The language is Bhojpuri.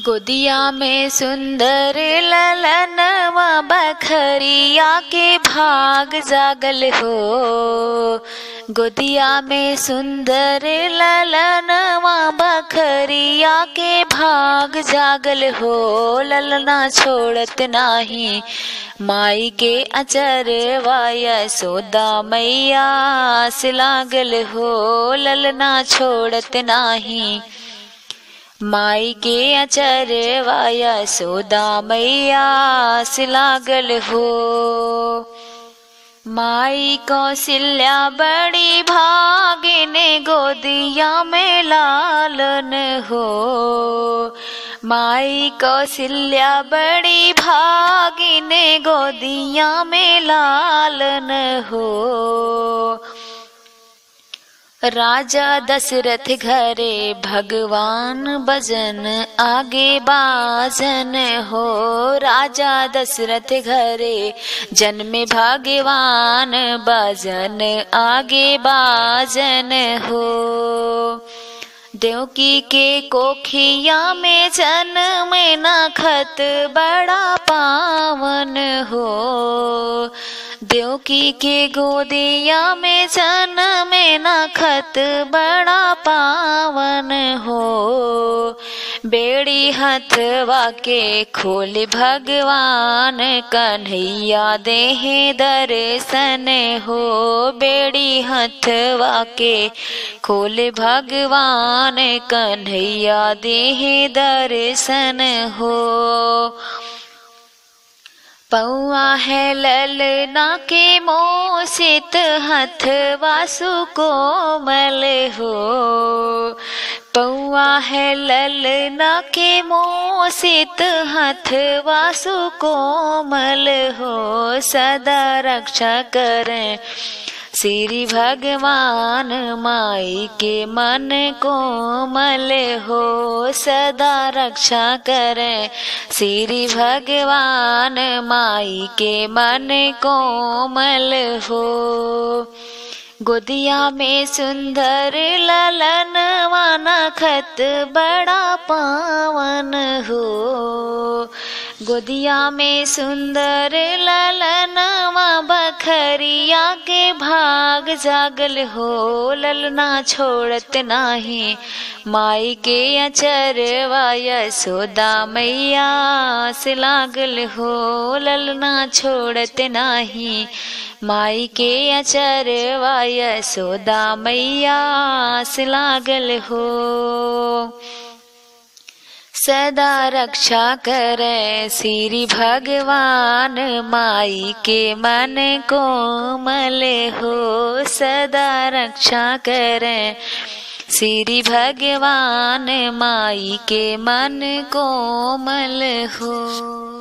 गोदिया में सुंदर ललनवा बखरिया के भाग जागल हो। गोदिया में सुंदर ललनवा बखरिया के भाग जागल हो। ललना छोड़त नाही माई के अचरवा यशोदा मैया से लागल हो। ललना छोड़त नाही माई के अचरवा यशोदा मैया से लागल हो। माई कौशल्या बड़ी भागिन गोदिया में लालन हो। माई कौशल्या बड़ी भागिन गोदिया में लालन हो। राजा दशरथ घरे भगवान भजन आगे बाजन हो। राजा दशरथ घरे जन्मे भगवान भजन आगे बाजन हो। देवकी के कोखिया में जन्म नखत बड़ा पावन हो। देवकी के गोदिया में जन्म नखत बड़ा पावन हो। बेड़ी हथवा के खोल भगवान कन्हैया देहे दर्शन हो। बेड़ी हथवा के खोल भगवान कन्हैया देहे दर्शन हो। पौआ है ललना के मोसित हथवा सुकोमल हो। पौआ है ललना के मोसित हथवा सुकोमल हो। सदा रक्षा करें श्री भगवान माई के मन कोमल हो। सदा रक्षा करें श्री भगवान माई के मन कोमल हो। गोदिया में सुंदर ललनवा नखत बड़ा पावन हो। गोदिया में सुंदर ललनवा बखरिया के भाग जागल हो। ललना छोड़त नाही माई के अचरवा यशोदा मैया से लागल हो। ललना छोड़त नाही माई के अचरवा यशोदा मैया से लागल हो। सदा रक्षा करे श्री भगवान माई के मन कोमल हो। सदा रक्षा करे श्री भगवान माई के मन कोमल हो।